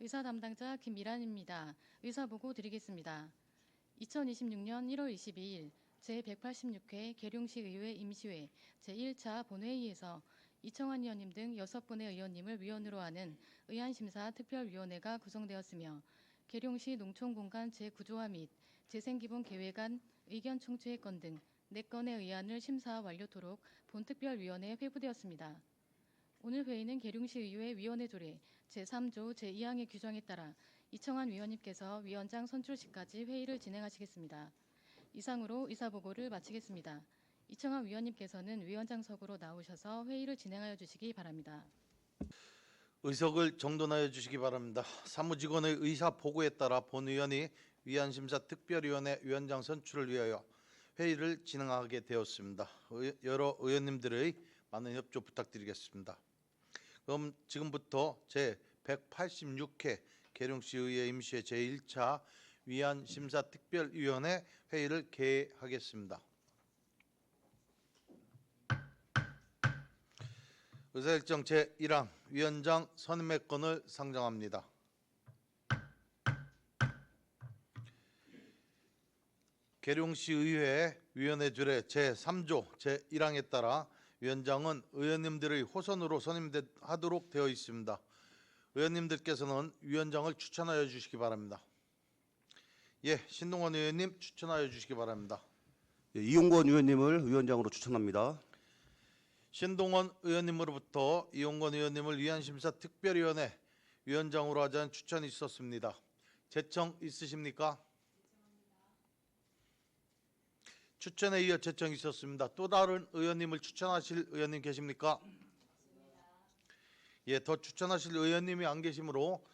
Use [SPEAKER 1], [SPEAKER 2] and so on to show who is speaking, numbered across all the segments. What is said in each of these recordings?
[SPEAKER 1] 의사 담당자 김미란입니다. 의사 보고 드리겠습니다. 2026년 1월 22일 제186회 계룡시 의회 임시회 제1차 본회의에서 이청환 의원님 등 6분의 의원님을 위원으로 하는 의안심사특별위원회가 구성되었으며 계룡시 농촌공간 재구조화 및 재생기본계획안 의견 총취의건 등 4건의 의안을 심사 완료토록 본특별위원회에 회부되었습니다. 오늘 회의는 계룡시 의회 위원회 조례 제3조 제2항의 규정에 따라 이청환 위원님께서 위원장 선출 시까지 회의를 진행하시겠습니다. 이상으로 의사보고를 마치겠습니다. 이청환 위원님께서는 위원장석으로 나오셔서 회의를 진행하여 주시기 바랍니다.
[SPEAKER 2] 의석을 정돈하여 주시기 바랍니다. 사무직원의 의사보고에 따라 본의원이 위안심사특별위원회 위원장 선출을 위하여 회의를 진행하게 되었습니다. 여러 의원님들의 많은 협조 부탁드리겠습니다. 그럼 지금부터 제186회 계룡시의회 임시회 제1차 위안심사특별위원회 회의를 개하겠습니다. 의사일정 제1항 위원장 선임의 건을 상정합니다. 계룡시의회 위원회 조례 제3조 제1항에 따라 위원장은 의원님들의 호선으로 선임하도록 되어 있습니다. 의원님들께서는 위원장을 추천하여 주시기 바랍니다. 예, 신동원 의원님 추천하여 주시기 바랍니다.
[SPEAKER 3] 예, 이용건 의원님을 위원장으로 추천합니다.
[SPEAKER 2] 신동원 의원님으로부터 이용건 의원님을 위안심사특별위원회 위원장으로 하자는 추천이 있었습니다. 제청 있으십니까? 추천에 이어 제청이 있었습니다. 또 다른 의원님을 추천하실 의원님 계십니까? 예, 더 추천하실 의원님이 안 계시므로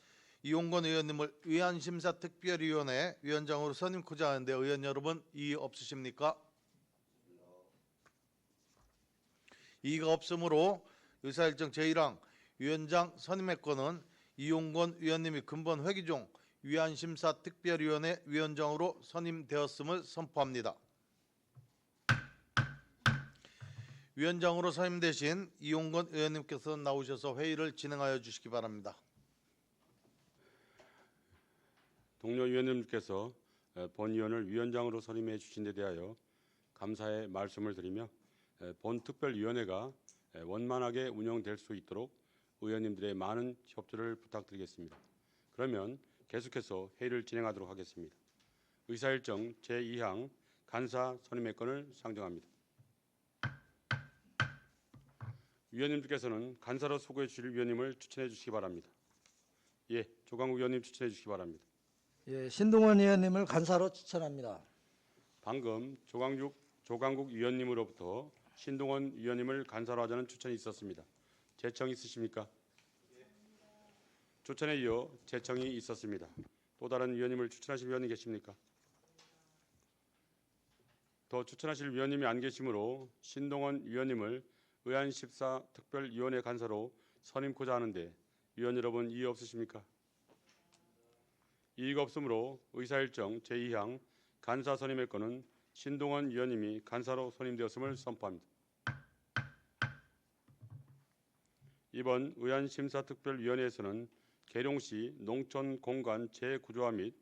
[SPEAKER 2] 이용건 의원님을 위안심사특별위원회 위원장으로 선임코자 하는데 의원 여러분 이의 없으십니까? 이의가 없으므로 의사일정 제1항 위원장 선임의 건은 이용건 의원님이 근본 회기 중 위안심사특별위원회 위원장으로 선임되었음을 선포합니다. 위원장으로 선임되신 이용건 의원님께서 나오셔서 회의를 진행하여 주시기 바랍니다.
[SPEAKER 4] 동료 위원님께서 본 의원을 위원장으로 선임해 주신 데 대하여 감사의 말씀을 드리며 본 특별위원회가 원만하게 운영될 수 있도록 의원님들의 많은 협조를 부탁드리겠습니다. 그러면 계속해서 회의를 진행하도록 하겠습니다. 의사일정 제2항 간사 선임의 건을 상정합니다. 위원님들께서는 간사로 소개해 주실 위원님을 추천해 주시기 바랍니다. 예, 조광국 위원님 추천해 주시기 바랍니다.
[SPEAKER 5] 예, 신동원 의원님을 간사로 추천합니다.
[SPEAKER 4] 방금 조광국 위원님으로부터 신동원 위원님을 간사로 하자는 추천이 있었습니다. 제청 있으십니까? 추천에 이어 제청이 있었습니다. 또 다른 위원님을 추천하실 위원님 계십니까? 더 추천하실 위원님이 안 계시므로 신동원 위원님을 의안심사특별위원회 간사로 선임코자 하는데 위원 여러분 이의 없으십니까? 이의가 없으므로 의사일정 제2항 간사 선임의 건은 신동원 위원님이 간사로 선임되었음을 선포합니다. 이번 의안심사특별위원회에서는 계룡시 농촌공간 재구조화 및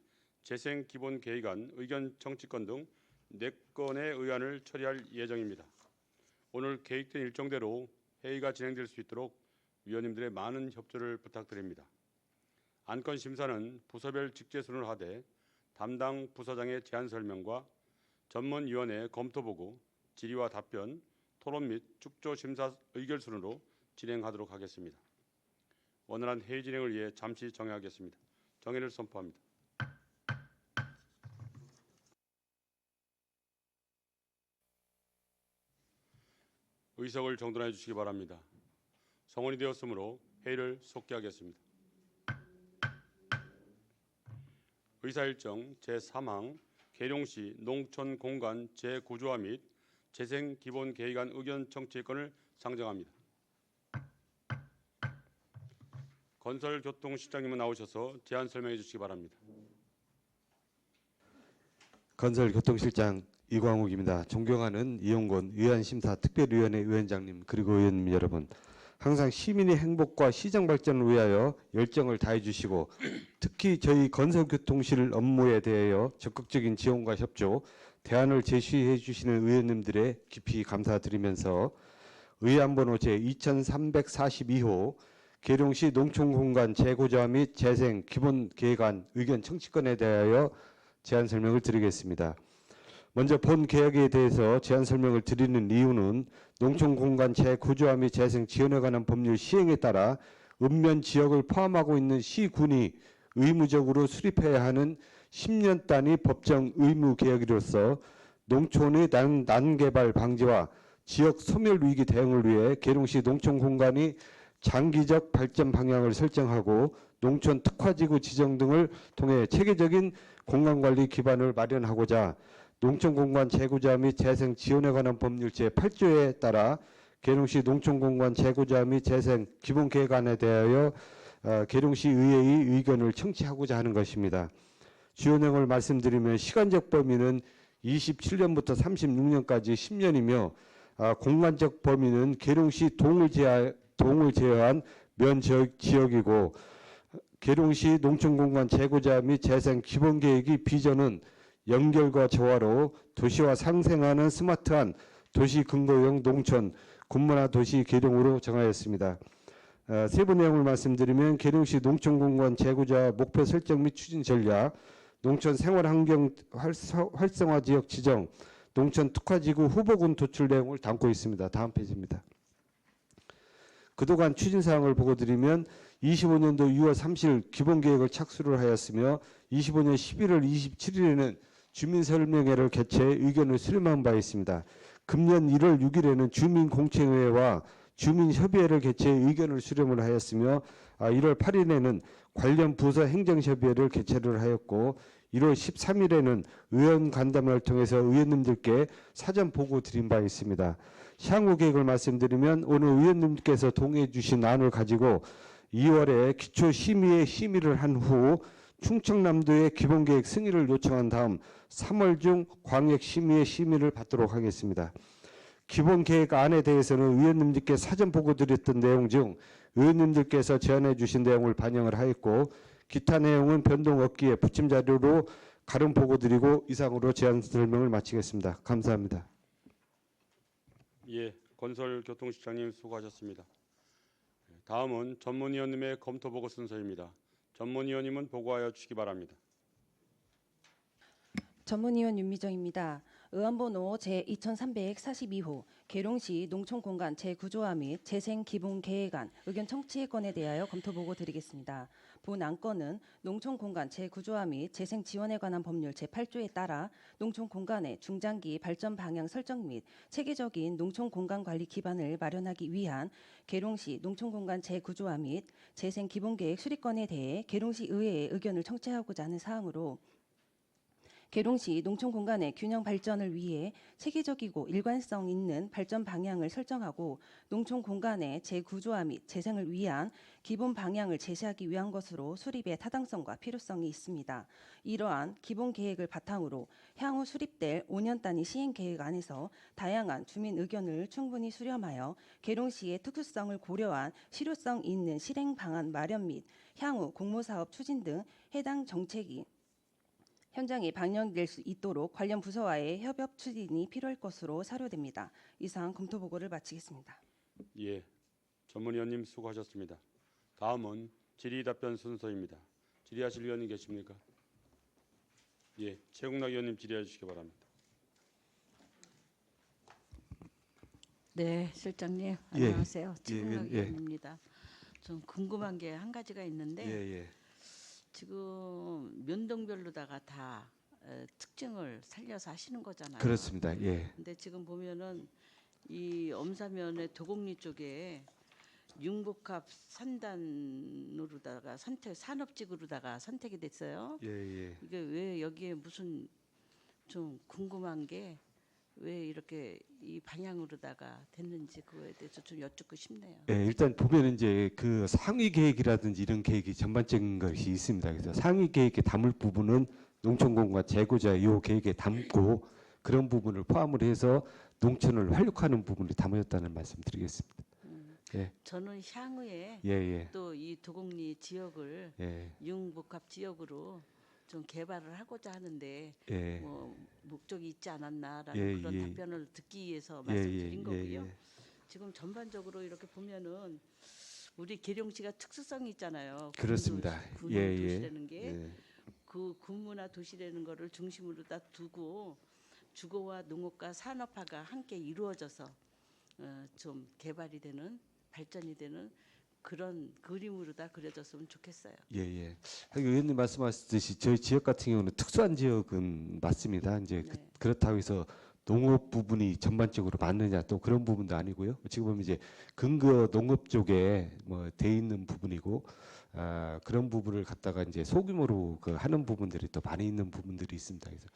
[SPEAKER 4] 재생기본계획안 의견 청취권 등 4건의 의안을 처리할 예정입니다. 오늘 계획된 일정대로 회의가 진행될 수 있도록 위원님들의 많은 협조를 부탁드립니다. 안건 심사는 부서별 직제순을 하되 담당 부서장의 제안 설명과 전문위원회 검토보고, 질의와 답변, 토론 및 축조 심사 의결순으로 진행하도록 하겠습니다. 원활한 회의 진행을 위해 잠시 정회하겠습니다. 정회를 선포합니다. 의석을 정돈해 주시기 바랍니다. 성원이 되었으므로 회의를 속기하겠습니다. 의사일정 제3항 계룡시 농촌공간 재구조화 및 재생기본계획안 의견 청취권을 상정합니다. 건설교통실장님은 나오셔서 제안 설명해 주시기 바랍니다.
[SPEAKER 6] 건설교통실장 이광욱입니다. 존경하는 이용건 위안심사특별위원회 위원장님 그리고 의원님 여러분, 항상 시민의 행복과 시정 발전을 위하여 열정을 다해 주시고 특히 저희 건설교통실 업무에 대하여 적극적인 지원과 협조, 대안을 제시해 주시는 의원님들의 깊이 감사드리면서 의안번호 제2342호 계룡시 농촌공간 재고자 및 재생 기본계획안 의견 청취권에 대하여 제안 설명을 드리겠습니다. 먼저 본 계획에 대해서 제안 설명을 드리는 이유는 농촌공간 재구조화 및 재생 지원에 관한 법률 시행에 따라 읍면 지역을 포함하고 있는 시군이 의무적으로 수립해야 하는 10년 단위 법정 의무 계획으로서 농촌의 난개발 방지와 지역 소멸 위기 대응을 위해 계룡시 농촌공간이 장기적 발전 방향을 설정하고 농촌 특화지구 지정 등을 통해 체계적인 공간관리 기반을 마련하고자 농촌공간 재구조화 및 재생 지원에 관한 법률 제8조에 따라 계룡시 농촌공간 재구조화 및 재생 기본계획안에 대하여 계룡시 의회의 의견을 청취하고자 하는 것입니다. 주요 내용을 말씀드리면 시간적 범위는 27년부터 36년까지 10년이며 공간적 범위는 계룡시 동을 제어한 면 지역이고 계룡시 농촌공간 재구조화 및 재생 기본계획의 비전은 연결과 조화로 도시와 상생하는 스마트한 도시 근거형 농촌 군문화 도시 계룡으로 정하였습니다. 세부 내용을 말씀드리면 계룡시 농촌공간 재구조화 목표 설정 및 추진 전략, 농촌 생활환경 활성화 지역 지정, 농촌 특화지구 후보군 도출 내용을 담고 있습니다. 다음 페이지입니다. 그동안 추진사항을 보고 드리면 25년도 6월 30일 기본계획을 착수를 하였으며 25년 11월 27일에는 주민설명회를 개최해 의견을 수렴한 바 있습니다. 금년 1월 6일에는 주민공청회와 주민협의회를 개최해 의견을 수렴을 하였으며 1월 8일에는 관련 부서 행정협의회를 개최를 하였고 1월 13일에는 의원 간담회를 통해서 의원님들께 사전 보고 드린 바 있습니다. 향후 계획을 말씀드리면 오늘 의원님께서 동의해 주신 안을 가지고 2월에 기초심의회 심의를 한 후 충청남도의 기본계획 승인을 요청한 다음 3월 중 광역심의회 심의를 받도록 하겠습니다. 기본계획안에 대해서는 의원님들께 사전 보고 드렸던 내용 중 의원님들께서 제안해 주신 내용을 반영을 하였고 기타 내용은 변동 없기에 부침 자료로 가름 보고 드리고 이상으로 제안 설명을 마치겠습니다. 감사합니다.
[SPEAKER 4] 예, 건설교통실장님 수고하셨습니다. 다음은 전문위원님의 검토보고 순서입니다. 전문위원님은 보고하여 주시기 바랍니다.
[SPEAKER 7] 전문위원 윤미정입니다. 의안번호 제2342호 계룡시 농촌공간 재구조화 및 재생기본계획안 의견 청취건에 대하여 검토보고 드리겠습니다. 본 안건은 농촌공간 재구조화 및 재생지원에 관한 법률 제8조에 따라 농촌공간의 중장기 발전 방향 설정 및 체계적인 농촌공간관리 기반을 마련하기 위한 계룡시 농촌공간 재구조화 및 재생기본계획 수립건에 대해 계룡시 의회의 의견을 청취하고자 하는 사항으로 계룡시 농촌공간의 균형 발전을 위해 체계적이고 일관성 있는 발전 방향을 설정하고 농촌공간의 재구조화 및 재생을 위한 기본 방향을 제시하기 위한 것으로 수립의 타당성과 필요성이 있습니다. 이러한 기본 계획을 바탕으로 향후 수립될 5년 단위 시행 계획 안에서 다양한 주민 의견을 충분히 수렴하여 계룡시의 특수성을 고려한 실효성 있는 실행 방안 마련 및 향후 공모사업 추진 등 해당 정책이 현장에 반영될 수 있도록 관련 부서와의 협업 추진이 필요할 것으로 사료됩니다. 이상 검토 보고를 마치겠습니다.
[SPEAKER 4] 예, 전문위원님 수고하셨습니다. 다음은 질의답변 순서입니다. 질의하실 의원님 계십니까? 예, 최국락 의원님 질의해 주시기 바랍니다.
[SPEAKER 8] 네, 실장님 안녕하세요. 최국락 의원입니다. 좀 궁금한 게 한 가지가 있는데 지금 면동별로다가 다 특징을 살려서 하시는 거잖아요.
[SPEAKER 6] 그렇습니다. 예.
[SPEAKER 8] 근데 지금 보면은 이 엄사면의 도곡리 쪽에 융복합 산단으로다가 산업지구로다가 선택이 됐어요.
[SPEAKER 6] 예.
[SPEAKER 8] 이게 왜 여기에 무슨 좀 궁금한 게 왜 이렇게 이 방향으로다가 됐는지 그거에 대해서 좀 여쭙고 싶네요.
[SPEAKER 6] 예, 일단 보면 이제 그 상위 계획이라든지 이런 계획이 전반적인 것이 있습니다. 그래서 상위 계획에 담을 부분은 농촌공간 재구조화 이 계획에 담고 그런 부분을 포함을 해서 농촌을 활력화하는 부분을 담았다는 말씀드리겠습니다. 예.
[SPEAKER 8] 저는 향후에
[SPEAKER 6] 예, 예.
[SPEAKER 8] 또 이 도곡리 지역을
[SPEAKER 6] 예.
[SPEAKER 8] 융복합 지역으로 좀 개발을 하고자 하는데
[SPEAKER 6] 예.
[SPEAKER 8] 뭐 목적이 있지 않았나라는
[SPEAKER 6] 예,
[SPEAKER 8] 그런
[SPEAKER 6] 예.
[SPEAKER 8] 답변을 듣기 위해서
[SPEAKER 6] 예,
[SPEAKER 8] 말씀드린
[SPEAKER 6] 예,
[SPEAKER 8] 거고요.
[SPEAKER 6] 예.
[SPEAKER 8] 지금 전반적으로 이렇게 보면은 우리 계룡시가 특수성이 있잖아요.
[SPEAKER 6] 그렇습니다.
[SPEAKER 8] 군
[SPEAKER 6] 예, 예.
[SPEAKER 8] 도시라는 게
[SPEAKER 6] 예.
[SPEAKER 8] 그 군문화 도시라는 거를 중심으로 다 두고 주거와 농업과 산업화가 함께 이루어져서 좀 개발이 되는 발전이 되는 그런 그림으로 다 그려졌으면 좋겠어요.
[SPEAKER 6] 예, 예. 의원님 말씀하셨듯이 저희 지역 같은 경우는 특수한 지역은 맞습니다. 이제
[SPEAKER 8] 네.
[SPEAKER 6] 그렇다고 해서 농업 부분이 전반적으로 맞느냐 또 그런 부분도 아니고요. 지금 보면 이제 근거 농업 쪽에 뭐 돼 있는 부분이고 그런 부분을 갖다가 이제 소규모로 그 하는 부분들이 또 많이 있는 부분들이 있습니다. 그래서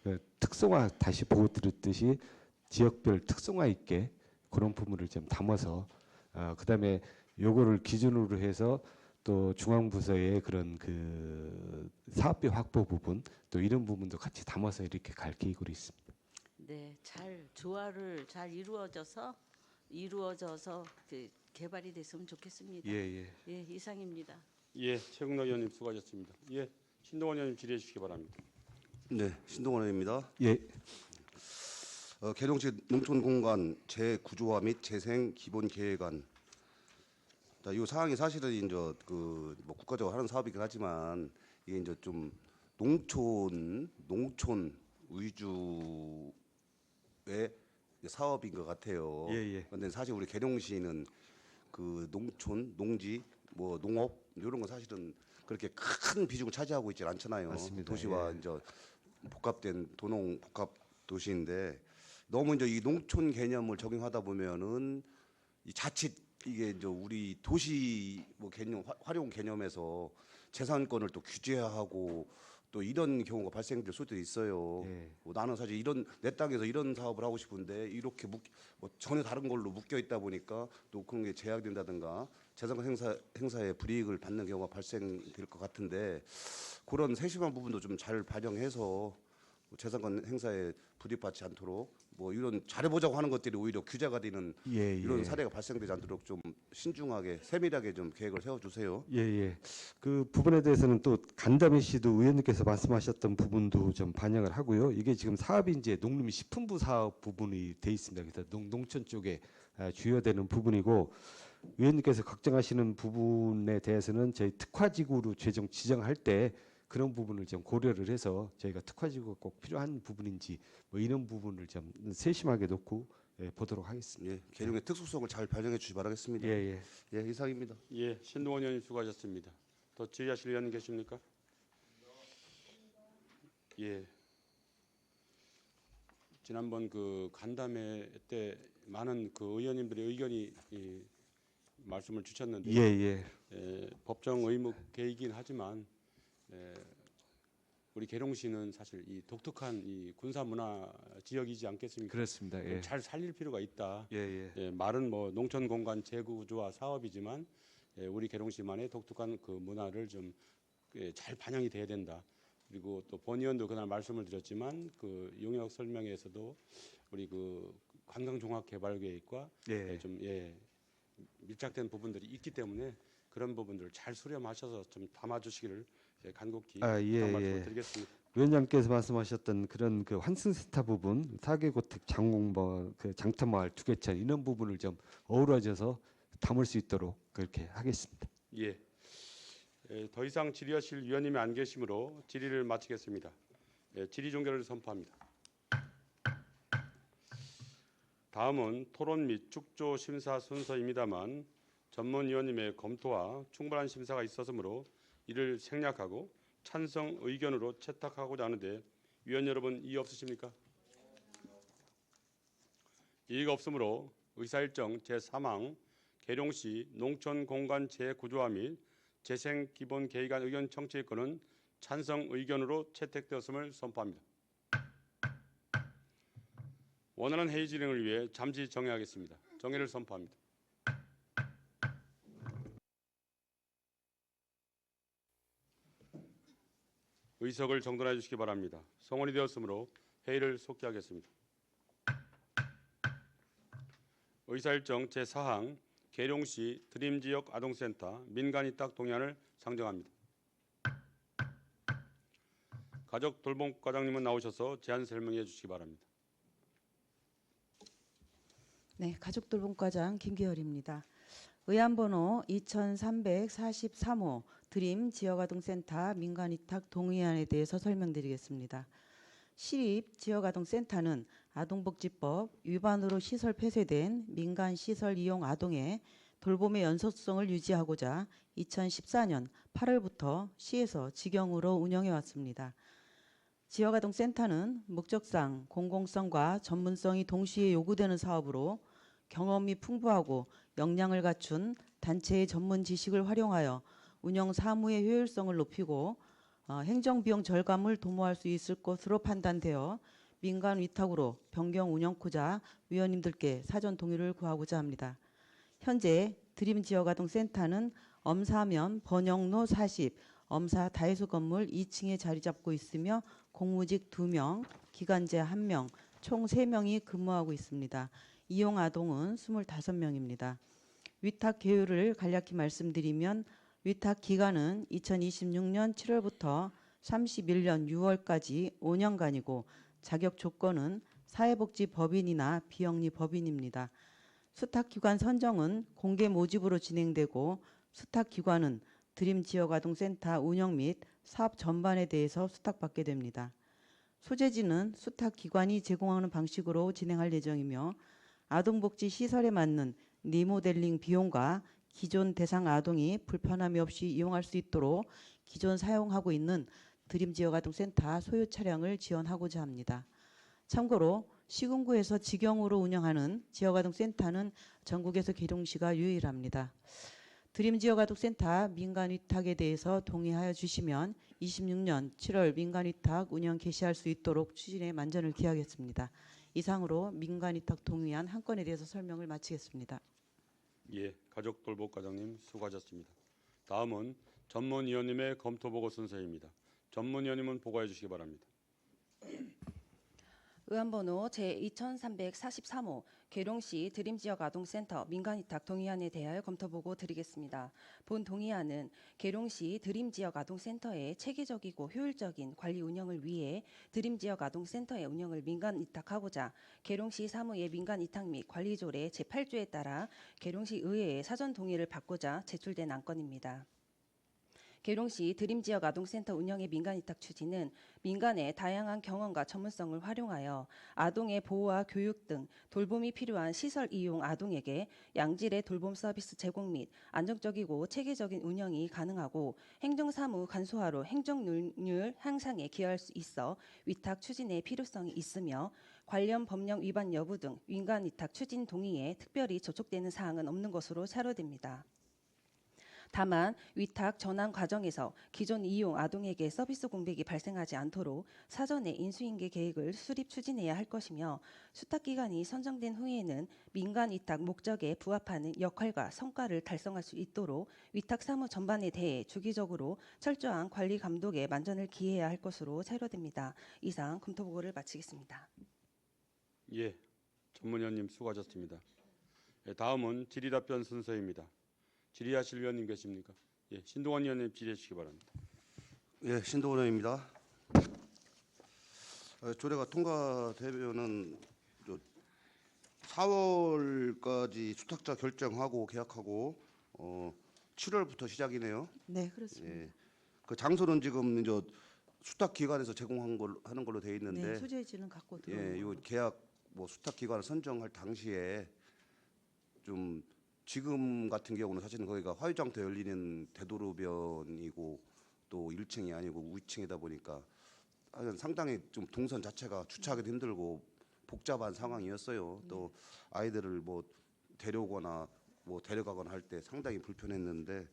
[SPEAKER 6] 그 특성화 다시 보고 드렸듯이 지역별 특성화 있게 그런 부분을 좀 담아서 그다음에 요거를 기준으로 해서 또 중앙부서의 그런 그 사업비 확보 부분 또 이런 부분도 같이 담아서 이렇게 갈 계획으로 있습니다.
[SPEAKER 8] 네, 잘 조화를 잘 이루어져서 그 개발이 됐으면 좋겠습니다.
[SPEAKER 6] 예.
[SPEAKER 8] 예, 이상입니다.
[SPEAKER 4] 예, 최국노 의원님 수고하셨습니다. 예, 신동원 의원님 질의해 주시기 바랍니다.
[SPEAKER 3] 네, 신동원 의원입니다.
[SPEAKER 6] 예.
[SPEAKER 3] 계룡시 농촌공간 재구조화 및 재생 기본 계획안. 이 사항이 사실은 이제 그뭐 국가적으로 하는 사업이긴 하지만 이게 이제 좀 농촌 위주의 사업인 것 같아요.
[SPEAKER 6] 예.
[SPEAKER 3] 그런데 사실 우리 계룡시는 그 농촌, 농지, 뭐 농업 이런 건 사실은 그렇게 큰 비중을 차지하고 있지 않잖아요.
[SPEAKER 6] 맞습니다.
[SPEAKER 3] 도시와
[SPEAKER 6] 예.
[SPEAKER 3] 이제 복합된 도농 복합 도시인데 너무 이제 이 농촌 개념을 적용하다 보면은 이 자칫 이게 이제 우리 도시 뭐 개념 활용 개념에서 재산권을 또 규제하고 또 이런 경우가 발생될 수도 있어요.
[SPEAKER 6] 예.
[SPEAKER 3] 뭐 나는 사실 이런 내 땅에서 이런 사업을 하고 싶은데 이렇게 뭐 전혀 다른 걸로 묶여 있다 보니까 또 그런 게 제약된다든가 재산권 행사에 불이익을 받는 경우가 발생될 것 같은데 그런 세심한 부분도 좀 잘 반영해서 재산권 행사에 불이익받지 않도록 뭐 이런 잘해보자고 하는 것들이 오히려 규제가 되는 이런 사례가 발생되지 않도록 좀 신중하게 세밀하게 좀 계획을 세워주세요.
[SPEAKER 6] 예. 그 부분에 대해서는 또 간담회 시도 의원님께서 말씀하셨던 부분도 좀 반영을 하고요. 이게 지금 사업이 이제 농림식품부 사업 부분이 돼 있습니다. 그래서 농촌 쪽에 주요되는 부분이고 의원님께서 걱정하시는 부분에 대해서는 저희 특화지구로 지정할 때 그런 부분을 좀 고려를 해서 저희가 특화지구가 꼭 필요한 부분인지 뭐 이런 부분을 좀 세심하게 놓고 보도록 하겠습니다.
[SPEAKER 3] 예, 계룡의 특수성을 잘 반영해 주시 기 바라겠습니다.
[SPEAKER 6] 예.
[SPEAKER 3] 예, 이상입니다.
[SPEAKER 4] 예, 신동원 의원님 수고하셨습니다. 더 질의하실 의원 계십니까? 예. 지난번 그 간담회 때 많은 그 의원님들의 의견이 말씀을 주셨는데
[SPEAKER 6] 예.
[SPEAKER 4] 법정 의무 계획이긴 하지만 우리 계룡시는 사실 이 독특한 이 군사 문화 지역이지 않겠습니까?
[SPEAKER 6] 그렇습니다. 예.
[SPEAKER 4] 잘 살릴 필요가 있다.
[SPEAKER 6] 예.
[SPEAKER 4] 말은 뭐 농촌 공간 재구조화 사업이지만 우리 계룡시만의 독특한 그 문화를 좀 잘 반영이 돼야 된다. 그리고 또 본 의원도 그날 말씀을 드렸지만 그 용역 설명회에서도 우리 그 관광종합개발계획과 좀 밀착된 부분들이 있기 때문에 그런 부분들을 잘 수렴하셔서 좀 담아주시기를 간곡히 부탁 말씀을 드리겠습니다.
[SPEAKER 6] 위원장께서 말씀하셨던 그런 그 환승센터 부분, 4개고택 장공버, 그 장터마을 두개천 이런 부분을 좀 어우러져서 담을 수 있도록 그렇게 하겠습니다.
[SPEAKER 4] 예. 더 이상 질의하실 위원님이 안 계시므로 질의를 마치겠습니다. 질의 종결을 선포합니다. 다음은 토론 및 축조 심사 순서입니다만 전문위원님의 검토와 충분한 심사가 있었으므로 이를 생략하고 찬성 의견으로 채택하고자 하는데 위원 여러분 이의 없으십니까? 이의가 없으므로 의사일정 제3항 계룡시 농촌공간 재구조화 및 재생기본계획안 의견 청취권은 찬성 의견으로 채택되었음을 선포합니다. 원활한 회의 진행을 위해 잠시 정회하겠습니다. 정회를 선포합니다. 의석을 정돈해 주시기 바랍니다. 성원이 되었으므로 회의를 속기하겠습니다. 의사일정 제4항 계룡시 드림지역 아동센터 민간위탁 동의안을 상정합니다. 가족 돌봄 과장님은 나오셔서 제안 설명해 주시기 바랍니다.
[SPEAKER 9] 네, 가족돌봄과장 김기열입니다. 의안번호 2343호 드림 지역아동센터 민간위탁 동의안에 대해서 설명드리겠습니다. 시립 지역아동센터는 아동복지법 위반으로 시설 폐쇄된 민간시설 이용 아동의 돌봄의 연속성을 유지하고자 2014년 8월부터 시에서 직영으로 운영해 왔습니다. 지역아동센터는 목적상 공공성과 전문성이 동시에 요구되는 사업으로 경험이 풍부하고 역량을 갖춘 단체의 전문 지식을 활용하여 운영 사무의 효율성을 높이고 행정비용 절감을 도모할 수 있을 것으로 판단되어 민간 위탁으로 변경 운영코자 위원님들께 사전 동의를 구하고자 합니다. 현재 드림지역아동센터는 엄사면 번영로 40, 엄사 다해소 건물 2층에 자리 잡고 있으며 공무직 2명, 기간제 1명, 총 3명이 근무하고 있습니다. 이용 아동은 25명입니다. 위탁 계율을 간략히 말씀드리면 위탁 기간은 2026년 7월부터 31년 6월까지 5년간이고 자격 조건은 사회복지법인이나 비영리 법인입니다. 수탁기관 선정은 공개 모집으로 진행되고 수탁기관은 드림지역아동센터 운영 및 사업 전반에 대해서 수탁받게 됩니다. 소재지는 수탁기관이 제공하는 방식으로 진행할 예정이며 아동복지 시설에 맞는 리모델링 비용과 기존 대상 아동이 불편함이 없이 이용할 수 있도록 기존 사용하고 있는 드림지역아동센터 소유 차량을 지원하고자 합니다. 참고로 시군구에서 직영으로 운영하는 지역아동센터는 전국에서 계룡시가 유일합니다. 드림지역아동센터 민간위탁에 대해서 동의하여 주시면 26년 7월 민간위탁 운영 개시할 수 있도록 추진에 만전을 기하겠습니다. 이상으로 민간위탁 동의안 한 건에 대해서 설명을 마치겠습니다.
[SPEAKER 4] 예, 가족돌봄 과장님 수고하셨습니다. 다음은 전문위원님의 검토보고 순서입니다. 전문위원님은 보고해 주시기 바랍니다.
[SPEAKER 7] 의안번호 제2343호 계룡시 드림지역아동센터 민간위탁 동의안에 대하여 검토보고 드리겠습니다. 본 동의안은 계룡시 드림지역아동센터의 체계적이고 효율적인 관리 운영을 위해 드림지역아동센터의 운영을 민간위탁하고자 계룡시 사무의 민간위탁 및 관리조례 제8조에 따라 계룡시 의회의 사전 동의를 받고자 제출된 안건입니다. 계룡시 드림지역아동센터 운영의 민간위탁 추진은 민간의 다양한 경험과 전문성을 활용하여 아동의 보호와 교육 등 돌봄이 필요한 시설 이용 아동에게 양질의 돌봄 서비스 제공 및 안정적이고 체계적인 운영이 가능하고 행정사무 간소화로 행정률 향상에 기여할 수 있어 위탁 추진의 필요성이 있으며 관련 법령 위반 여부 등 민간위탁 추진 동의에 특별히 저촉되는 사항은 없는 것으로 사료됩니다. 다만 위탁 전환 과정에서 기존 이용 아동에게 서비스 공백이 발생하지 않도록 사전에 인수인계 계획을 수립 추진해야 할 것이며 수탁기간이 선정된 후에는 민간 위탁 목적에 부합하는 역할과 성과를 달성할 수 있도록 위탁 사무 전반에 대해 주기적으로 철저한 관리 감독에 만전을 기해야 할 것으로 사료됩니다. 이상 검토보고를 마치겠습니다.
[SPEAKER 4] 예, 전문위원님 수고하셨습니다. 예, 다음은 질의답변 순서입니다. 질의하실 위원님 계십니까? 예, 신동환 위원님 질의해 주시기 바랍니다.
[SPEAKER 3] 예, 신동원 의원입니다. 조례가 통과되면은 4월까지 수탁자 결정하고 계약하고 7월부터 시작이네요.
[SPEAKER 9] 네, 그렇습니다.
[SPEAKER 3] 예, 그 장소는 지금 이제 수탁 기관에서 제공한 걸 하는 걸로 돼 있는데,
[SPEAKER 9] 네, 소재지는 갖고 들어오는
[SPEAKER 3] 예, 요
[SPEAKER 9] 걸로.
[SPEAKER 3] 계약 뭐 수탁 기관을 선정할 당시에 좀 지금 같은 경우는 사실은 거기가 화유장터 열리는 대도로변이고 또 1층이 아니고 위층이다 보니까 상당히 좀 동선 자체가 주차하기도 힘들고 복잡한 상황이었어요. 또 아이들을 뭐 데려오거나 뭐 데려가거나 할 때 상당히 불편했는데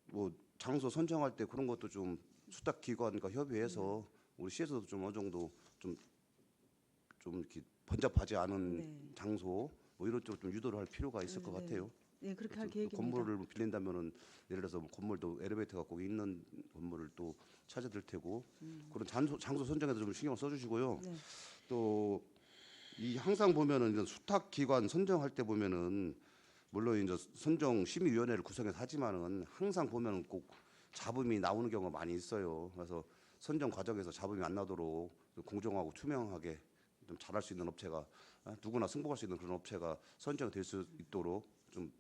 [SPEAKER 3] 뭐 장소 선정할 때 그런 것도 좀 수탁 기관과 협의해서 우리 시에서도 좀 어느 정도 좀 이렇게 번잡하지 않은
[SPEAKER 9] 네.
[SPEAKER 3] 장소 뭐 이런 쪽으로 좀 유도를 할 필요가 있을 것 같아요.
[SPEAKER 9] 네, 그렇게 할
[SPEAKER 3] 또
[SPEAKER 9] 계획입니다.
[SPEAKER 3] 건물을 빌린다면은 예를 들어서 건물도 엘리베이터가 꼭 있는 건물을 또 찾아야 될 테고 그런 장소 선정에도 좀 신경 써주시고요.
[SPEAKER 9] 네.
[SPEAKER 3] 또 이 항상 보면은 이런 수탁 기관 선정할 때 보면은 물론 이제 선정 심의위원회를 구성해서 하지만은 항상 보면 꼭 잡음이 나오는 경우가 많이 있어요. 그래서 선정 과정에서 잡음이 안 나도록 좀 공정하고 투명하게 좀 잘할 수 있는 업체가 누구나 승복할 수 있는 그런 업체가 선정될 수 있도록 좀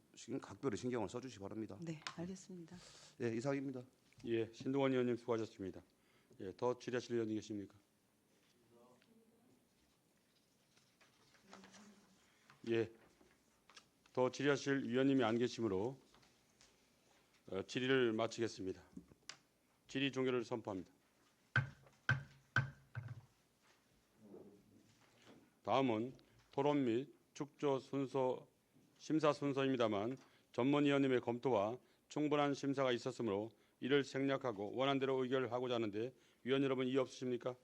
[SPEAKER 3] 각별히 신경을 써주시기 바랍니다.
[SPEAKER 9] 네, 알겠습니다.
[SPEAKER 3] 예, 이상입니다.
[SPEAKER 4] 예, 신동원 의원님 수고하셨습니다. 예, 더 질의하실 의원이 계십니까? 예, 더 질의하실 위원님이 안 계시므로 질의를 마치겠습니다. 질의 종결을 선포합니다. 다음은 토론 및 축조 순서 심사 순서입니다만 전문위원님의 검토와 충분한 심사가 있었으므로 이를 생략하고 원안대로 의결하고자 하는데 위원 여러분 이의 없으십니까?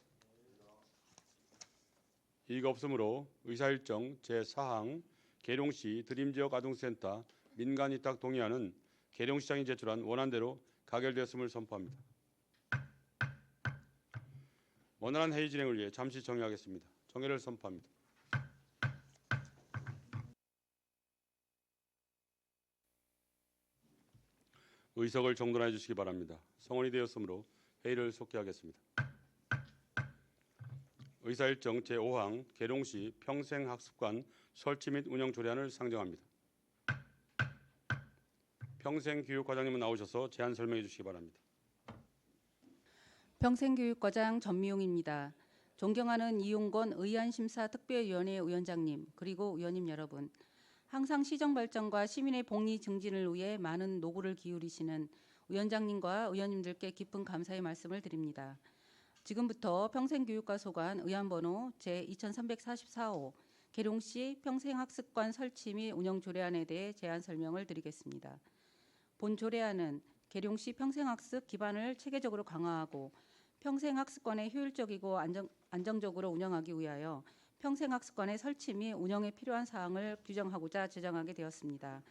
[SPEAKER 4] 이의가 없으므로 의사일정 제4항 계룡시 드림지역 아동센터 민간위탁 동의안은 계룡시장이 제출한 원안대로 가결되었음을 선포합니다. 원활한 회의 진행을 위해 잠시 정회하겠습니다. 정회를 선포합니다. 의석을 정돈해 주시기 바랍니다. 성원이 되었으므로 회의를 속기하겠습니다. 의사일정 제5항 계룡시 평생학습관 설치 및 운영 조례안을 상정합니다. 평생교육과장님은 나오셔서 제안 설명해 주시기 바랍니다.
[SPEAKER 7] 평생교육과장 전미용입니다. 존경하는 이용건 의안심사특별위원회 위원장님 그리고 위원님 여러분, 항상 시정 발전과 시민의 복리 증진을 위해 많은 노고를 기울이시는 위원장님과 의원님들께 깊은 감사의 말씀을 드립니다. 지금부터 평생교육과 소관 의안번호 제2344호 계룡시 평생학습관 설치 및 운영 조례안에 대해 제안 설명을 드리겠습니다. 본 조례안은 계룡시 평생학습 기반을 체계적으로 강화하고 평생학습관의 효율적이고 안정적으로 운영하기 위하여 평생학습관의 설치 및 운영에 필요한 사항을 규정하고자 제정하게 되었습니다.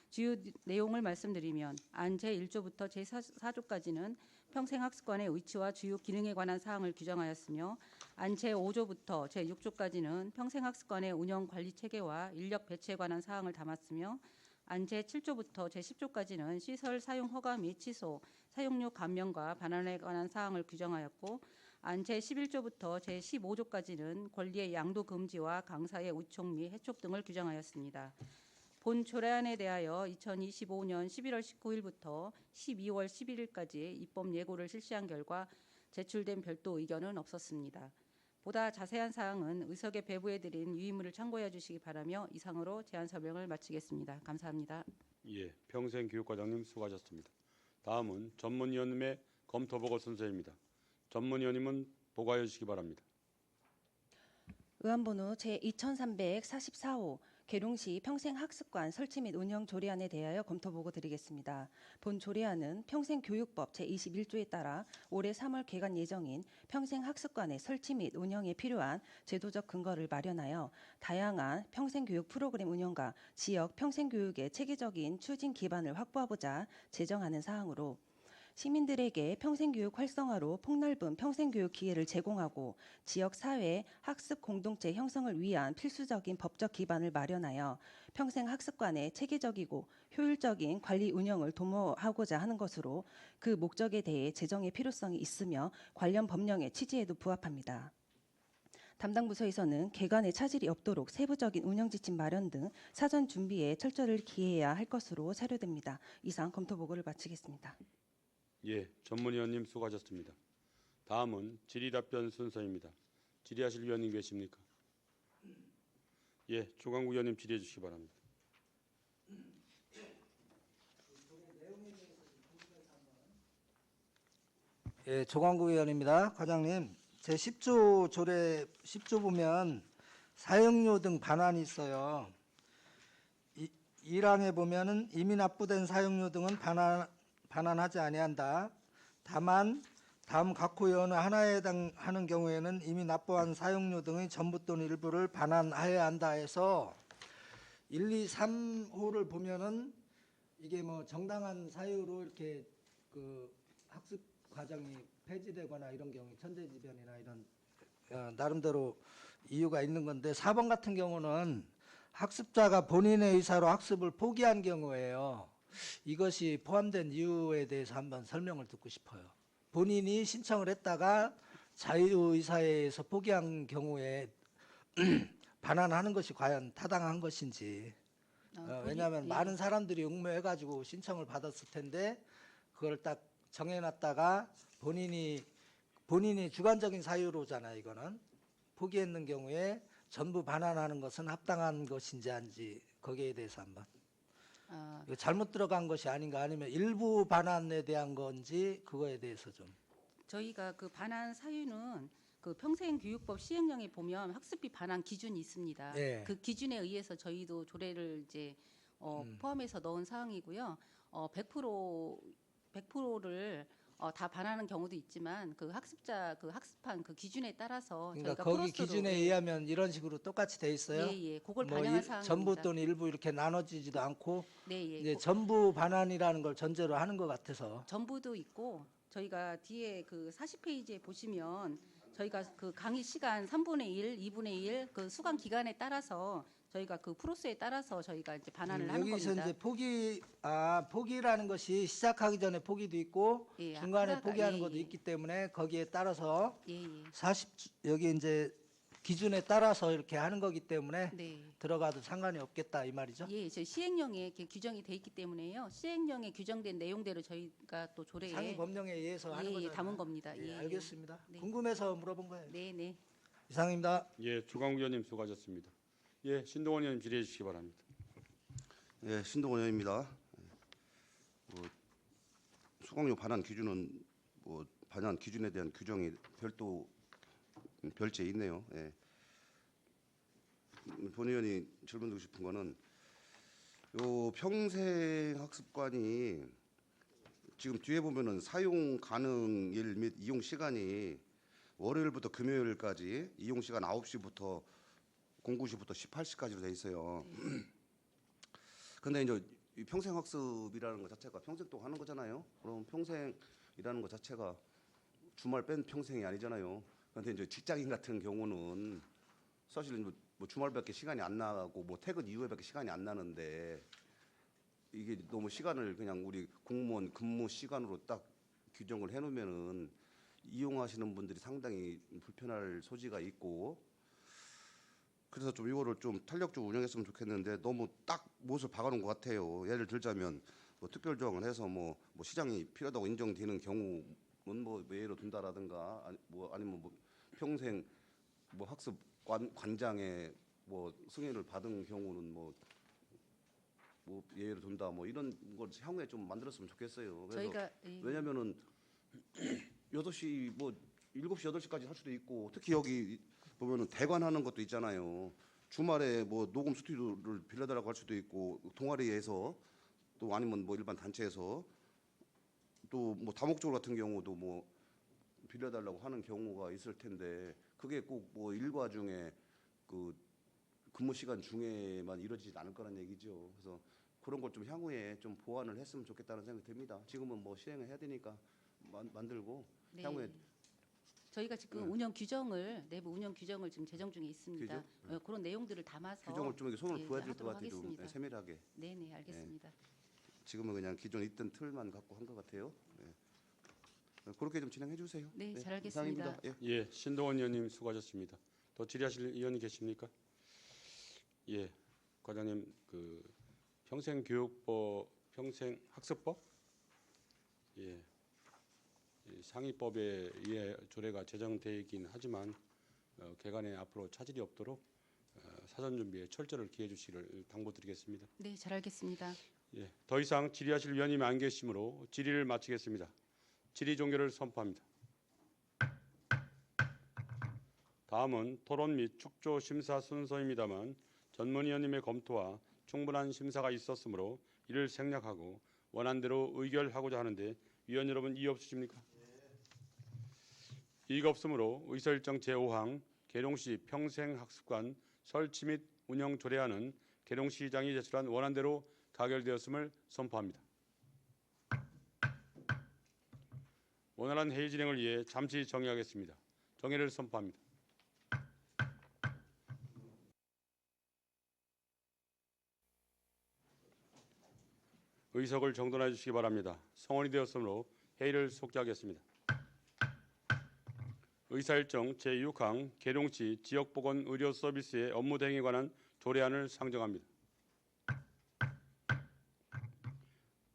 [SPEAKER 7] 주요 내용을 말씀드리면 안 제1조부터 제4조까지는 평생학습관의 위치와 주요 기능에 관한 사항을 규정하였으며 안 제5조부터 제6조까지는 평생학습관의 운영 관리 체계와 인력 배치에 관한 사항을 담았으며 안 제7조부터 제10조까지는 시설 사용 허가 및 취소, 사용료 감면과 반환에 관한 사항을 규정하였고 안 제11조부터 제15조까지는 권리의 양도 금지와 강사의 위촉 및 해촉 등을 규정하였습니다. 본 조례안에 대하여 2025년 11월 19일부터 12월 11일까지 입법 예고를 실시한 결과 제출된 별도 의견은 없었습니다. 보다 자세한 사항은 의석에 배부해드린 유의문을 참고해 주시기 바라며 이상으로 제안 설명을 마치겠습니다. 감사합니다.
[SPEAKER 4] 예, 평생교육과장님 수고하셨습니다. 다음은 전문위원님의 검토보고 순서입니다. 전문위원님은 보고하여 주시기 바랍니다.
[SPEAKER 7] 의안번호 제2344호 계룡시 평생학습관 설치 및 운영 조례안에 대하여 검토보고 드리겠습니다. 본 조례안은 평생교육법 제21조에 따라 올해 3월 개관 예정인 평생학습관의 설치 및 운영에 필요한 제도적 근거를 마련하여 다양한 평생교육 프로그램 운영과 지역 평생교육의 체계적인 추진 기반을 확보하고자 제정하는 사항으로 시민들에게 평생교육 활성화로 폭넓은 평생교육 기회를 제공하고 지역 사회 학습 공동체 형성을 위한 필수적인 법적 기반을 마련하여 평생학습관의 체계적이고 효율적인 관리 운영을 도모하고자 하는 것으로 그 목적에 대해 제정의 필요성이 있으며 관련 법령의 취지에도 부합합니다. 담당 부서에서는 개관에 차질이 없도록 세부적인 운영 지침 마련 등 사전 준비에 철저를 기해야 할 것으로 사료됩니다. 이상 검토 보고를 마치겠습니다.
[SPEAKER 4] 예, 전문위원님 수고하셨습니다. 다음은 질의답변 순서입니다. 질의하실 위원님 계십니까? 예, 조광구 위원님 질의해 주시기 바랍니다.
[SPEAKER 5] 예, 조광구 의원입니다. 과장님, 제 10조 조례 10조 보면 사용료 등 반환이 있어요. 1항에 보면은 이미 납부된 사용료 등은 반환하지 아니한다. 다만 다음 각 호의 하나에 해당하는 경우에는 이미 납부한 사용료 등의 전부 또는 일부를 반환해야 한다 해서 1, 2, 3호를 보면은 이게 뭐 정당한 사유로 이렇게 그 학습 과정이 폐지되거나 이런 경우 천재지변이나 이런 나름대로 이유가 있는 건데 4번 같은 경우는 학습자가 본인의 의사로 학습을 포기한 경우에요. 이것이 포함된 이유에 대해서 한번 설명을 듣고 싶어요. 본인이 신청을 했다가 자유의사에 의해서 포기한 경우에 반환하는 것이 과연 타당한 것인지. 왜냐하면
[SPEAKER 1] 예.
[SPEAKER 5] 많은 사람들이 응모해가지고 신청을 받았을 텐데 그걸 딱 정해놨다가 본인이 주관적인 사유로잖아요. 이거는 포기했는 경우에 전부 반환하는 것은 합당한 것인지 아닌지 거기에 대해서 한번. 이거 잘못 들어간 것이 아닌가 아니면 일부 반환에 대한 건지 그거에 대해서 좀.
[SPEAKER 10] 저희가 그 반환 사유는 그 평생교육법 시행령에 보면 학습비 반환 기준이 있습니다.
[SPEAKER 5] 예.
[SPEAKER 10] 그 기준에 의해서 저희도 조례를 이제 포함해서 넣은 사항이고요. 100%를 다 반환하는 경우도 있지만 그 학습자 그 학습한 그 기준에 따라서
[SPEAKER 5] 그러니까
[SPEAKER 10] 저희가
[SPEAKER 5] 거기
[SPEAKER 10] 플러스로,
[SPEAKER 5] 기준에 의하면 이런 식으로 똑같이 돼 있어요.
[SPEAKER 10] 예, 그걸
[SPEAKER 5] 뭐
[SPEAKER 10] 반영한 사항입니다.
[SPEAKER 5] 전부 또는 일부 이렇게 나눠지지도 않고
[SPEAKER 10] 네, 예.
[SPEAKER 5] 이제 전부 반환이라는 걸 전제로 하는 것 같아서.
[SPEAKER 10] 전부도 있고 저희가 뒤에 그 40페이지에 보시면 저희가 그 강의 시간 3분의 1, 2분의 1 그 수강 기간에 따라서 저희가 그 프로세에 따라서 저희가 이제 반환을 하는
[SPEAKER 5] 여기서
[SPEAKER 10] 겁니다.
[SPEAKER 5] 이제 포기라는 것이 시작하기 전에 포기도 있고
[SPEAKER 10] 예,
[SPEAKER 5] 중간에
[SPEAKER 10] 하다가,
[SPEAKER 5] 포기하는
[SPEAKER 10] 예,
[SPEAKER 5] 것도
[SPEAKER 10] 예.
[SPEAKER 5] 있기 때문에 거기에 따라서
[SPEAKER 10] 예, 예.
[SPEAKER 5] 여기 이제 기준에 따라서 이렇게 하는 거기 때문에
[SPEAKER 10] 네.
[SPEAKER 5] 들어가도 상관이 없겠다 이 말이죠.
[SPEAKER 10] 예, 저희 시행령에 이렇게 규정이 돼 있기 때문에요. 시행령에 규정된 내용대로 저희가 또 조례에
[SPEAKER 5] 상위 법령에 의해서 하는
[SPEAKER 10] 예,
[SPEAKER 5] 거죠.
[SPEAKER 10] 담은 겁니다.
[SPEAKER 5] 예,
[SPEAKER 10] 예,
[SPEAKER 5] 알겠습니다.
[SPEAKER 10] 네.
[SPEAKER 5] 궁금해서 물어본 거예요.
[SPEAKER 10] 네, 네.
[SPEAKER 5] 이상입니다.
[SPEAKER 4] 예, 주광욱 의원님 수고하셨습니다. 예, 신동원 의원님 질의해 주시기 바랍니다.
[SPEAKER 3] 예, 신동원 의원입니다. 수강료 반환 기준은 반환 기준에 대한 규정이 별도에 있네요. 예. 본 의원이 질문 드리고 싶은 거는 요 평생 학습관이 지금 뒤에 보면은 사용 가능일 및 이용 시간이 월요일부터 금요일까지 이용 시간 9시부터 09시부터 18시까지로 돼 있어요. 근데 이제 이 평생 학습이라는 것 자체가 평생 동안 하는 거잖아요. 그럼 평생이라는 것 자체가 주말 뺀 평생이 아니잖아요. 그런데 이제 직장인 같은 경우는 사실 뭐 주말밖에 시간이 안 나고 뭐 퇴근 이후에밖에 시간이 안 나는데 이게 너무 시간을 그냥 우리 공무원 근무 시간으로 딱 규정을 해놓으면은 이용하시는 분들이 상당히 불편할 소지가 있고 그래서 좀 이거를 좀 탄력적으로 운영했으면 좋겠는데 너무 딱 못을 박아놓은 것 같아요. 예를 들자면 뭐 특별 조항을 해서 뭐 시장이 필요하다고 인정되는 경우는 뭐 예로 둔다라든가 아니면 뭐 평생 뭐 학습 관장의 뭐 승인을 받은 경우는 뭐 예를 둔다 뭐 이런 걸 향후에 좀 만들었으면 좋겠어요. 그래서
[SPEAKER 10] 저희가
[SPEAKER 3] 왜냐면은 6시 뭐 7시 8시까지 할 수도 있고 특히 여기 보면은 대관하는 것도 있잖아요. 주말에 뭐 녹음 스튜디오를 빌려달라고 할 수도 있고 동아리에서 또 아니면 뭐 일반 단체에서 또 뭐 다목적으로 같은 경우도 뭐 빌려달라고 하는 경우가 있을 텐데 그게 꼭 뭐 일과 중에 그 근무 시간 중에만 이루어지지 않을 거란 얘기죠. 그래서 그런 걸 좀 향후에 좀 보완을 했으면 좋겠다는 생각이 듭니다. 지금은 뭐 시행을 해야 되니까 만들고
[SPEAKER 10] 네.
[SPEAKER 3] 향후에
[SPEAKER 10] 저희가 지금 내부 운영 규정을 지금 제정 중에 있습니다. 그런 내용들을 담아서
[SPEAKER 3] 규정을 좀 이렇게 손을
[SPEAKER 10] 예,
[SPEAKER 3] 보여야 될 것
[SPEAKER 10] 하도록
[SPEAKER 3] 같아요. 좀
[SPEAKER 10] 하겠습니다.
[SPEAKER 3] 세밀하게.
[SPEAKER 10] 네, 네, 알겠습니다.
[SPEAKER 3] 지금은 그냥 기존에 있던 틀만 갖고 한 것 같아요. 네. 그렇게 좀 진행해 주세요.
[SPEAKER 10] 네, 잘 알겠습니다.
[SPEAKER 3] 이상입니다. 예.
[SPEAKER 4] 예, 신동원 의원님 수고하셨습니다. 더 질의하실 의원이 계십니까? 예, 과장님 그 평생교육법, 평생학습법, 예, 이 상위법에 의해 조례가 제정되긴 하지만 개관에 앞으로 차질이 없도록 사전 준비에 철저를 기해 주시기를 당부드리겠습니다.
[SPEAKER 10] 네, 잘 알겠습니다.
[SPEAKER 4] 예, 더 이상 질의하실 위원님이 안 계시므로 질의를 마치겠습니다. 질의 종결을 선포합니다. 다음은 토론 및 축조 심사 순서입니다만 전문위원님의 검토와 충분한 심사가 있었으므로 이를 생략하고 원안대로 의결하고자 하는데 위원 여러분 이의 없으십니까? 이의가 없으므로 의서일정 제5항 계룡시 평생학습관 설치 및 운영 조례안은 계룡시장이 제출한 원안대로 가결되었음을 선포합니다. 원활한 회의 진행을 위해 잠시 정회하겠습니다. 정회를 선포합니다. 의석을 정돈해 주시기 바랍니다. 성원이 되었으므로 회의를 속기하겠습니다. 의사일정 제6항 계룡시 지역보건의료서비스의 업무 대행에 관한 조례안을 상정합니다.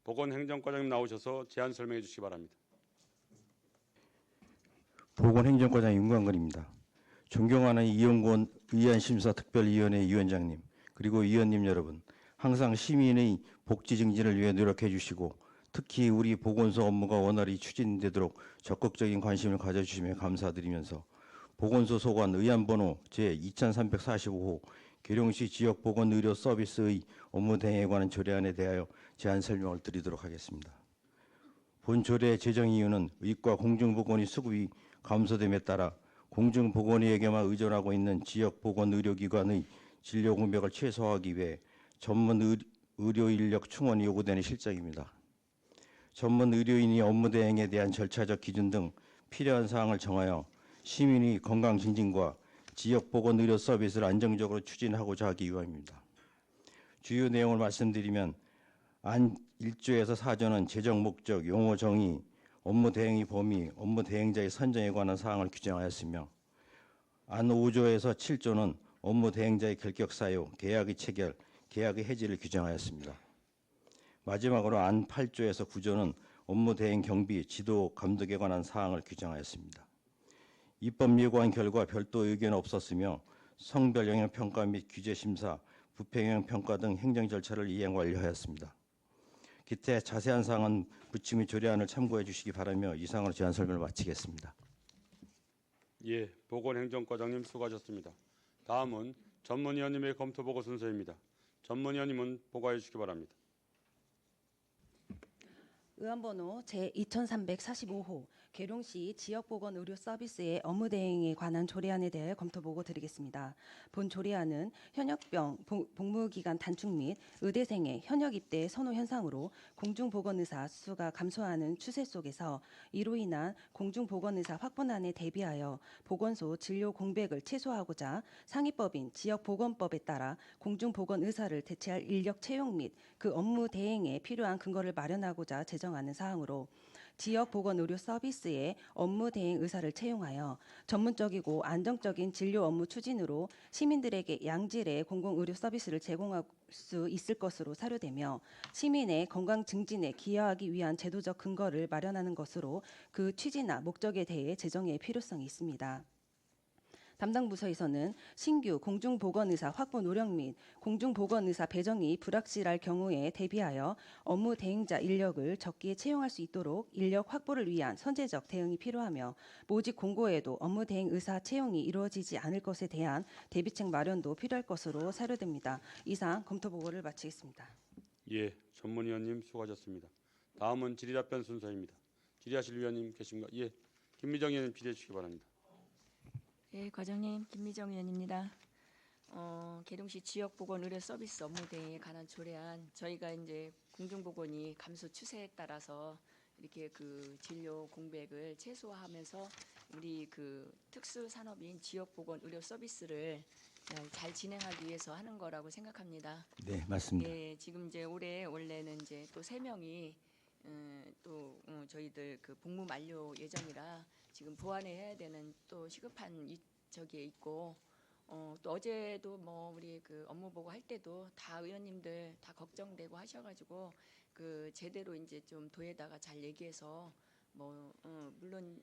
[SPEAKER 4] 보건행정과장님 나오셔서 제안 설명해 주시기 바랍니다.
[SPEAKER 11] 보건행정과장 윤광근입니다. 존경하는 이용권 의안심사특별위원회 위원장님, 그리고 위원님 여러분, 항상 시민의 복지 증진을 위해 노력해 주시고 특히 우리 보건소 업무가 원활히 추진되도록 적극적인 관심을 가져주시며 감사드리면서 보건소 소관 의안번호 제2345호 계룡시 지역보건의료서비스의 업무 대행에 관한 조례안에 대하여 제안 설명을 드리도록 하겠습니다. 본 조례의 제정 이유는 의과 공중보건의 수급이 감소됨에 따라 공중보건의에게만 의존하고 있는 지역보건의료기관의 진료 공백을 최소화하기 위해 전문 의료 인력 충원이 요구되는 실정입니다. 전문 의료인이 업무 대행에 대한 절차적 기준 등 필요한 사항을 정하여 시민의 건강 증진과 지역보건의료 서비스를 안정적으로 추진하고자 하기 위함입니다. 주요 내용을 말씀드리면 안 1조에서 4조는 재정 목적, 용어 정의, 업무 대행의 범위, 업무 대행자의 선정에 관한 사항을 규정하였으며 안 5조에서 7조는 업무 대행자의 결격 사유, 계약의 체결, 계약의 해지를 규정하였습니다. 마지막으로 안 8조에서 9조는 업무 대행 경비, 지도, 감독에 관한 사항을 규정하였습니다. 입법 예고한 결과 별도 의견 없었으며 성별 영향 평가 및 규제 심사, 부패 영향 평가 등 행정 절차를 이행 완료하였습니다. 기타 자세한 사항은 부침의 조례안을 참고해 주시기 바라며 이상으로 제안 설명을 마치겠습니다.
[SPEAKER 4] 예, 보건행정과장님 수고하셨습니다. 다음은 전문위원님의 검토보고 순서입니다. 전문위원님은 보고해 주시기 바랍니다.
[SPEAKER 7] 의안번호 제2345호 계룡시 지역보건의료서비스의 업무 대행에 관한 조례안에 대해 검토보고 드리겠습니다. 본 조례안은 현역병 복무기간 단축 및 의대생의 현역 입대 선호 현상으로 공중보건의사 수가 감소하는 추세 속에서 이로 인한 공중보건의사 확보난에 대비하여 보건소 진료 공백을 최소화하고자 상위법인 지역보건법에 따라 공중보건의사를 대체할 인력 채용 및 그 업무 대행에 필요한 근거를 마련하고자 제정하는 사항으로 지역보건의료 서비스의 업무 대행 의사를 채용하여 전문적이고 안정적인 진료 업무 추진으로 시민들에게 양질의 공공의료 서비스를 제공할 수 있을 것으로 사료되며 시민의 건강 증진에 기여하기 위한 제도적 근거를 마련하는 것으로 그 취지나 목적에 대해 제정의 필요성이 있습니다. 담당 부서에서는 신규 공중보건의사 확보 노력 및 공중보건의사 배정이 불확실할 경우에 대비하여 업무 대행자 인력을 적기에 채용할 수 있도록 인력 확보를 위한 선제적 대응이 필요하며 모집 공고에도 업무 대행 의사 채용이 이루어지지 않을 것에 대한 대비책 마련도 필요할 것으로 사료됩니다. 이상 검토 보고를 마치겠습니다.
[SPEAKER 4] 예, 전문위원님 수고하셨습니다. 다음은 질의답변 순서입니다. 질의하실 위원님 계신가? 예, 김미정 의원님 질의해 주시기 바랍니다.
[SPEAKER 12] 예, 과장님 김미정 의원입니다. 계룡시 지역보건의료 서비스 업무 대행에 관한 조례안, 저희가 이제 공중보건이 감소 추세에 따라서 이렇게 그 진료 공백을 최소화하면서 우리 그 특수 산업인 지역보건의료 서비스를 잘 진행하기 위해서 하는 거라고 생각합니다.
[SPEAKER 11] 네, 맞습니다.
[SPEAKER 12] 예, 지금 이제 올해 원래는 이제 또 3명이 또 저희들 그 복무 만료 예정이라 지금 보완해야 되는 또 시급한 저기에 있고 또 어제도 뭐 우리 그 업무 보고 할 때도 다 의원님들 다 걱정되고 하셔가지고 그 제대로 이제 좀 도에다가 잘 얘기해서 뭐 물론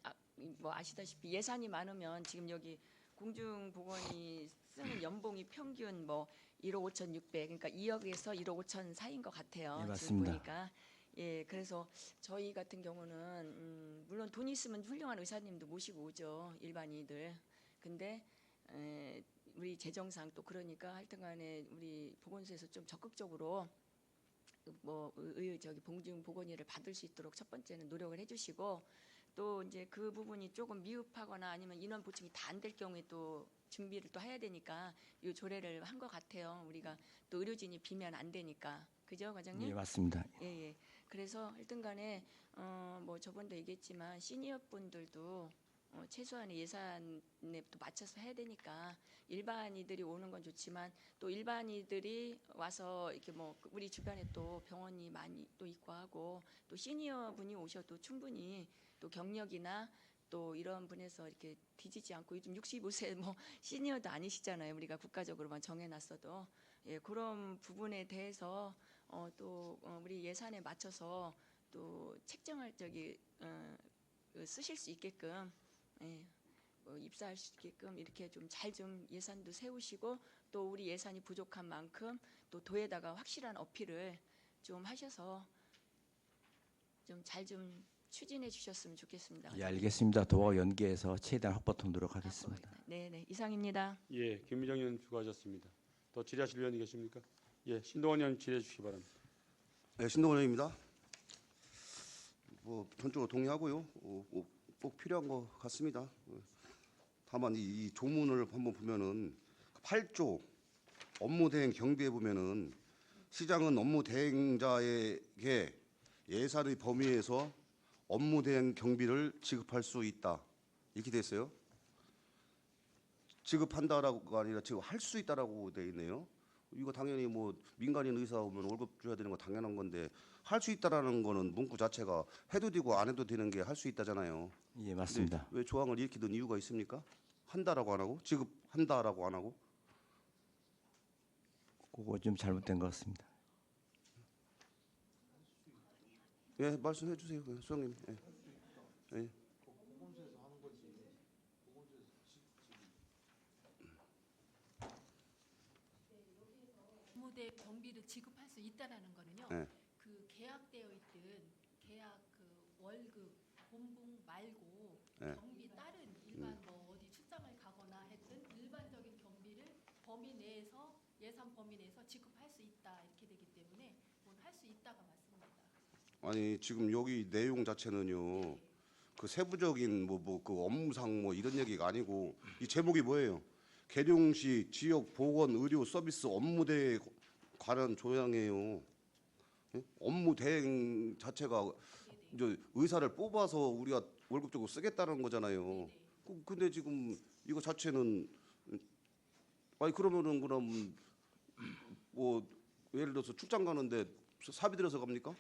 [SPEAKER 12] 뭐 아시다시피 예산이 많으면 지금 여기 공중보건이 쓰는 연봉이 평균 뭐 1억 5,600 그러니까 2억에서 1억 5천 사이인 것 같아요.
[SPEAKER 11] 네,
[SPEAKER 12] 지금
[SPEAKER 11] 맞습니다.
[SPEAKER 12] 보니까. 예, 그래서 저희 같은 경우는 물론 돈 있으면 훌륭한 의사님도 모시고 오죠, 일반인들. 근데 우리 재정상 또 그러니까 하여튼간에 우리 보건소에서 좀 적극적으로 뭐 저기 공중보건의를 받을 수 있도록 첫 번째는 노력을 해주시고 또 이제 그 부분이 조금 미흡하거나 아니면 인원 보충이 다 안 될 경우에 또 준비를 또 해야 되니까 이 조례를 한 것 같아요. 우리가 또 의료진이 비면 안 되니까. 그죠, 과장님?
[SPEAKER 11] 네, 맞습니다.
[SPEAKER 12] 예, 예. 그래서 하여튼간에 뭐 저번도 얘기했지만 시니어 분들도 최소한의 예산에 또 맞춰서 해야 되니까 일반인들이 오는 건 좋지만 또 일반인들이 와서 이렇게 뭐 우리 주변에 또 병원이 많이 또 있고 하고 또 시니어 분이 오셔도 충분히 또 경력이나 또 이런 분에서 이렇게 뒤지지 않고 요즘 65세 뭐 시니어도 아니시잖아요. 우리가 국가적으로만 정해놨어도 그런 부분에 대해서 또 우리 예산에 맞춰서 또 책정할 쓰실 수 있게끔 입사할 수 있게끔 이렇게 좀 잘 좀 예산도 세우시고 또 우리 예산이 부족한 만큼 또 도에다가 확실한 어필을 좀 하셔서 좀 잘 좀 추진해 주셨으면 좋겠습니다.
[SPEAKER 11] 예, 알겠습니다. 도와 연계해서 최대한 확보토록 노력하겠습니다.
[SPEAKER 12] 네, 이상입니다.
[SPEAKER 4] 예, 김미정 의원 수고하셨습니다. 더 질의하실 의원이 계십니까? 예, 신동원 의원 질의해 주시기 바랍니다.
[SPEAKER 3] 네, 신동원 의원입니다. 뭐 전적으로 동의하고요. 꼭 필요한 것 같습니다. 다만 이 조문을 한번 보면은 8조 업무 대행 경비에 보면은 시장은 업무 대행자에게 예산의 범위에서 업무 대행 경비를 지급할 수 있다 이렇게 돼 있어요. 지급한다라고가 아니라 지급할 수 있다라고 돼 있네요. 이거 당연히 뭐 민간인 의사 오면 월급 줘야 되는 거 당연한 건데 할 수 있다라는 거는 문구 자체가 해도 되고 안 해도 되는 게 할 수 있다잖아요.
[SPEAKER 11] 예, 맞습니다.
[SPEAKER 3] 왜 조항을 이렇게 둔 이유가 있습니까? 한다라고 안 하고 지급한다라고 안 하고
[SPEAKER 11] 그거 좀 잘못된 것 같습니다.
[SPEAKER 3] 예, 말씀해 주세요, 수장님. 예. 예.
[SPEAKER 13] 업무대 경비를 지급할 수 있다라는 거는요.
[SPEAKER 3] 예.
[SPEAKER 13] 그 계약되어 있든 계약 그 월급, 본봉 말고
[SPEAKER 3] 예.
[SPEAKER 13] 경비 다른 일반 뭐 어디 출장을 가거나 했든 일반적인 경비를 범위 내에서 예산 범위 내에서 지급할 수 있다 이렇게 되기 때문에 할 수 있다가 맞습니다.
[SPEAKER 3] 아니 지금 여기 내용 자체는요. 그 세부적인 그 업무상 뭐 이런 얘기가 아니고 이 제목이 뭐예요? 계룡시 지역 보건 의료 서비스 업무대에 관한 조항이에요. 예? 업무 대행 자체가 이제 의사를 뽑아서 우리가 월급적으로 쓰겠다는 거잖아요. 근데 지금 이거 자체는 아니 그러면은 그럼 뭐 예를 들어서 출장 가는데 사비 들여서 갑니까?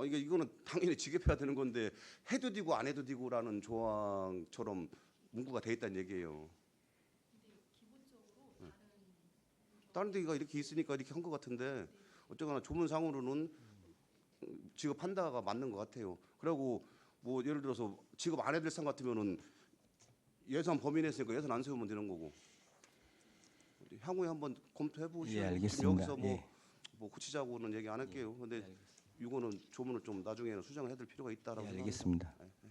[SPEAKER 3] 이거는 당연히 지급해야 되는 건데 해도 되고 안 해도 되고라는 조항처럼 문구가 돼 있다는 얘기예요. 다른 데가 이렇게 있으니까 이렇게 한 것 같은데 어쨌거나 조문상으로는 지급한다가 맞는 것 같아요. 그리고 뭐 예를 들어서 지급 안 해야 될 상 같으면은 예산 범위 내에서니까 예산 안 세우면 되는 거고. 향후에 한번 검토해 보시죠.
[SPEAKER 11] 예, 알겠습니다.
[SPEAKER 3] 여기서 뭐 고치자고는 얘기 안 할게요. 근데 이거는 조문을 좀 나중에는 수정을 해둘 필요가 있다라고
[SPEAKER 11] 예, 알겠습니다.
[SPEAKER 3] 생각합니다.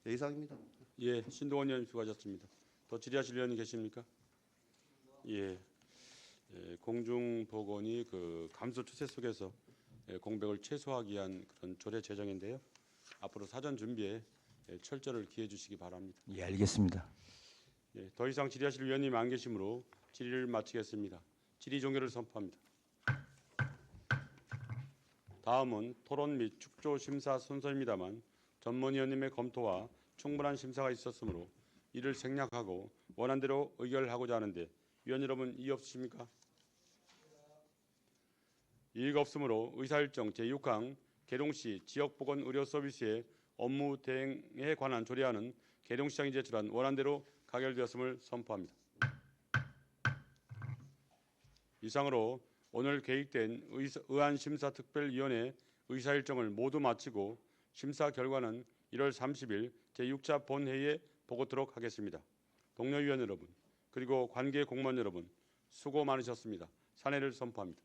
[SPEAKER 3] 예, 이상입니다.
[SPEAKER 4] 예, 신동원 의원 수고하셨습니다. 더 질의하실 의원이 계십니까? 예, 공중보건이 그 감소 추세 속에서 공백을 최소화하기 위한 그런 조례 제정인데요. 앞으로 사전 준비에 철저를 기해 주시기 바랍니다.
[SPEAKER 11] 예, 알겠습니다.
[SPEAKER 4] 예, 더 이상 질의하실 의원님 안 계시므로 질의를 마치겠습니다. 질의 종료를 선포합니다. 다음은 토론 및 축조 심사 순서입니다만 전문위원님의 검토와 충분한 심사가 있었으므로 이를 생략하고 원안대로 의결하고자 하는데 위원 여러분 이의 없으십니까? 이의가 없으므로 의사일정 제6항 계룡시 지역보건의료서비스의 업무 대행에 관한 조례안은 계룡시장이 제출한 원안대로 가결되었음을 선포합니다. 이상으로 오늘 계획된 의안심사특별위원회 의사일정을 모두 마치고 심사 결과는 1월 30일 제6차 본회의에 보고토록 하겠습니다. 동료 위원 여러분 그리고 관계 공무원 여러분 수고 많으셨습니다. 사례를 선포합니다.